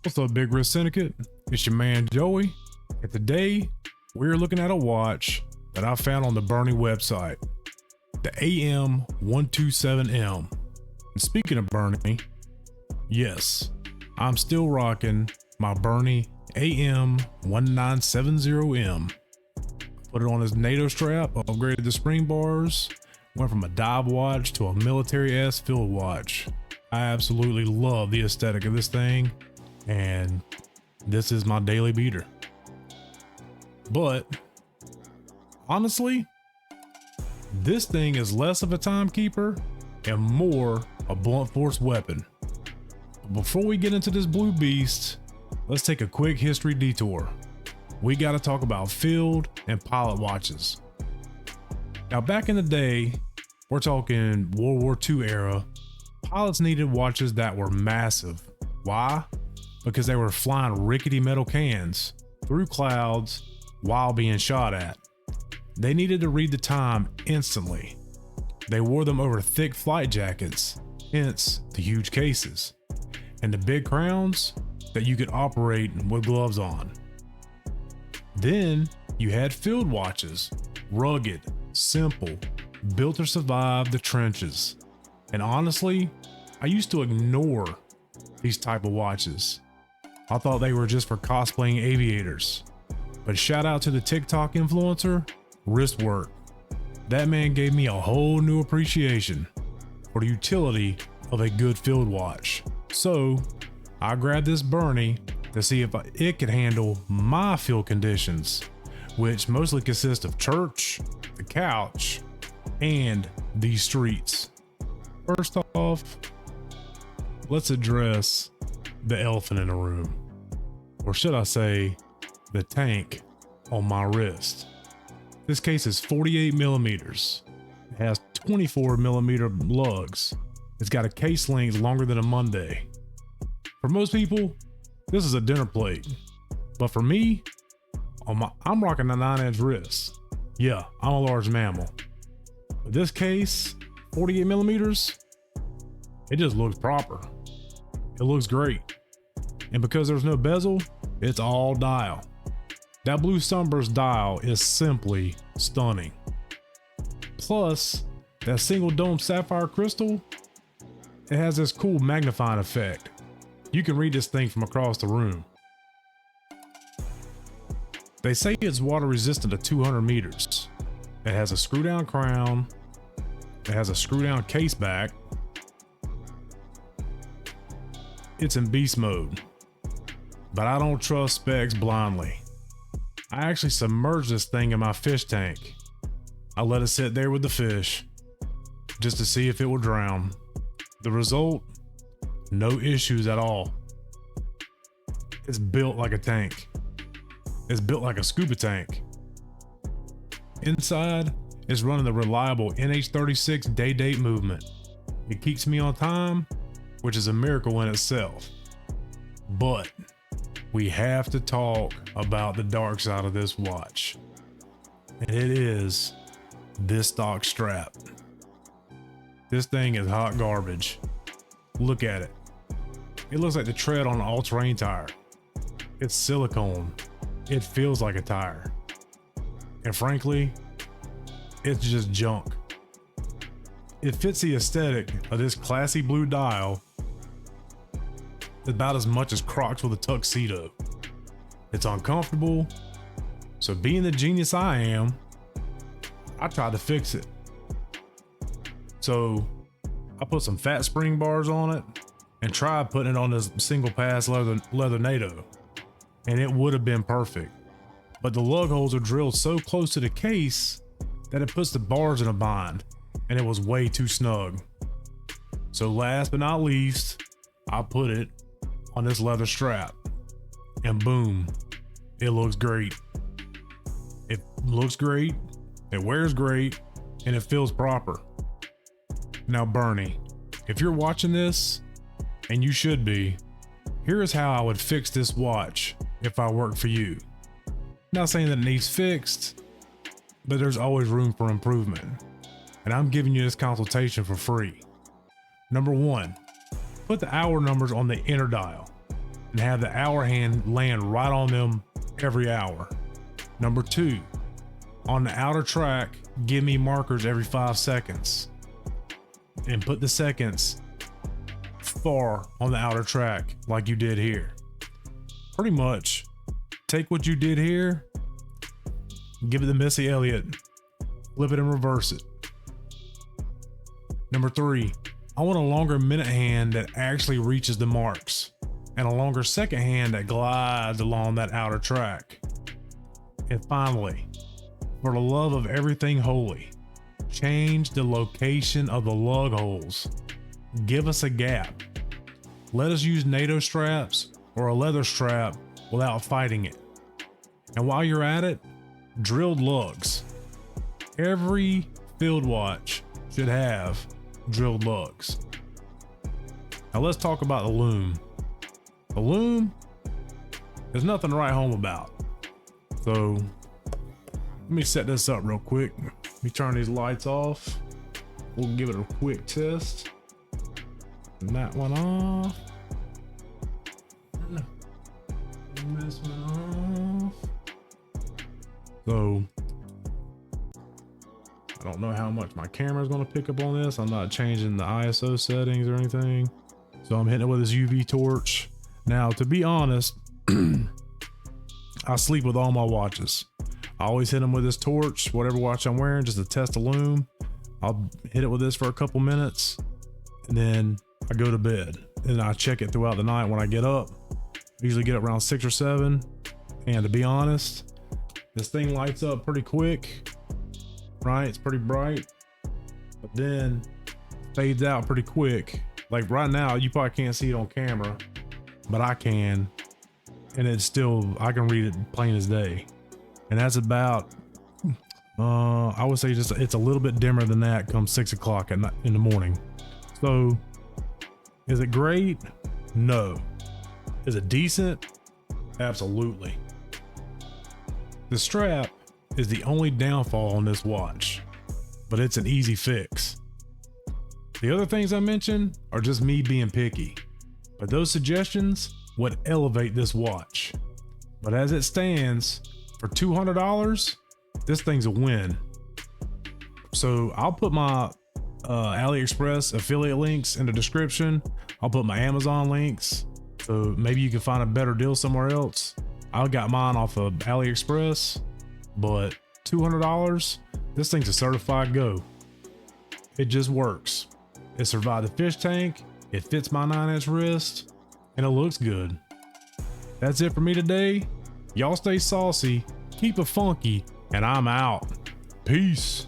What's up, Big Risk Syndicate? It's your man Joey, and today we're looking at a watch that I found on the Berny website, the AM127M. And speaking of Berny, yes, I'm still rocking my Berny AM127M. Put it on his NATO strap, upgraded the spring bars, went from a dive watch to a military-ass field watch. I absolutely love the aesthetic of this thing, and this is my daily beater. But honestly, this thing is less of a timekeeper and more a blunt force weapon. But before we get into this blue beast, let's take a quick history detour. We got to talk about field and pilot watches. Now, back in the day, we're talking World War II era, pilots needed watches that were massive. Why? Because they were flying rickety metal cans through clouds while being shot at. They needed to read the time instantly. They wore them over thick flight jackets, hence the huge cases, and the big crowns that you could operate with gloves on. Then you had field watches, rugged, simple, built to survive the trenches. And honestly, I used to ignore these type of watches. I thought they were just for cosplaying aviators. But shout out to the TikTok influencer, Wristwork. That man gave me a whole new appreciation for the utility of a good field watch. So I grabbed this Berny to see if it could handle my field conditions, which mostly consist of church, the couch, and these streets. First off, let's address the elephant in the room, or should I say the tank on my wrist. This case is 48 millimeters. It has 24 millimeter lugs. It's got a case length longer than a Monday. For most people, this is a dinner plate, but for me, I'm rocking a 9-inch wrist. Yeah, I'm a large mammal. But this case, 48 millimeters, it just looks proper. It looks great. And because there's no bezel, it's all dial. That blue Sunburst dial is simply stunning. Plus, that single dome sapphire crystal, it has this cool magnifying effect. You can read this thing from across the room. They say it's water resistant to 200 meters. It has a screw down crown. It has a screw down case back. It's in beast mode, but I don't trust specs blindly. I actually submerged this thing in my fish tank. I let it sit there with the fish just to see if it would drown. The result, no issues at all. It's built like a tank. It's built like a scuba tank. Inside, it's running the reliable NH36 day-date movement. It keeps me on time, which is a miracle in itself. But we have to talk about the dark side of this watch. And it is this stock strap. This thing is hot garbage. Look at it. It looks like the tread on an all-terrain tire. It's silicone. It feels like a tire. And frankly, it's just junk. It fits the aesthetic of this classy blue dial about as much as Crocs with a tuxedo. It's uncomfortable, so being the genius I am, I tried to fix it. So I put some fat spring bars on it and tried putting it on this single pass leather NATO, and it would have been perfect. But the lug holes are drilled so close to the case that it puts the bars in a bind, and it was way too snug. So last but not least, I put it on this leather strap, and boom, it looks great. It looks great, it wears great, and it feels proper. Now Berny, if you're watching this, and you should be, here is how I would fix this watch if I worked for you. Not saying that it needs fixed, but there's always room for improvement. And I'm giving you this consultation for free. Number 1, put the hour numbers on the inner dial. and have the hour hand land right on them every hour. Number 2, on the outer track, give me markers every 5 seconds and put the seconds far on the outer track like you did here. Pretty much take what you did here, give it the Missy Elliott, flip it and reverse it. Number 3, I want a longer minute hand that actually reaches the marks and a longer second hand that glides along that outer track. And finally, for the love of everything holy, change the location of the lug holes. Give us a gap. Let us use NATO straps or a leather strap without fighting it. And while you're at it, drilled lugs. Every field watch should have drilled lugs. Now let's talk about the loom. The loom, there's nothing to write home about. So let me set this up real quick. Let me turn these lights off. We'll give it a quick test. Turn that one off. Turn this one off. So I don't know how much my camera is going to pick up on this. I'm not changing the ISO settings or anything. So I'm hitting it with this UV torch. Now, to be honest, I sleep with all my watches. I always hit them with this torch, whatever watch I'm wearing, just to test the loom. I'll hit it with this for a couple minutes and then I go to bed. And I check it throughout the night when I get up. I usually get up around 6 or 7. And to be honest, this thing lights up pretty quick, right? It's pretty bright, but then fades out pretty quick. Like right now, you probably can't see it on camera, but I can. And it's still, I can read it plain as day. And that's about, I would say just, it's a little bit dimmer than that come 6 o'clock in the morning. So is it great? No. Is it decent? Absolutely. The strap is the only downfall on this watch, but it's an easy fix. The other things I mentioned are just me being picky, but those suggestions would elevate this watch. But as it stands, for $200, this thing's a win. So I'll put my AliExpress affiliate links in the description. I'll put my Amazon links, so maybe you can find a better deal somewhere else. I got mine off of AliExpress, but $200, this thing's a certified go. It just works. It survived the fish tank, it fits my 9-inch wrist, and it looks good. That's it for me today. Y'all stay saucy, keep it funky, and I'm out. Peace.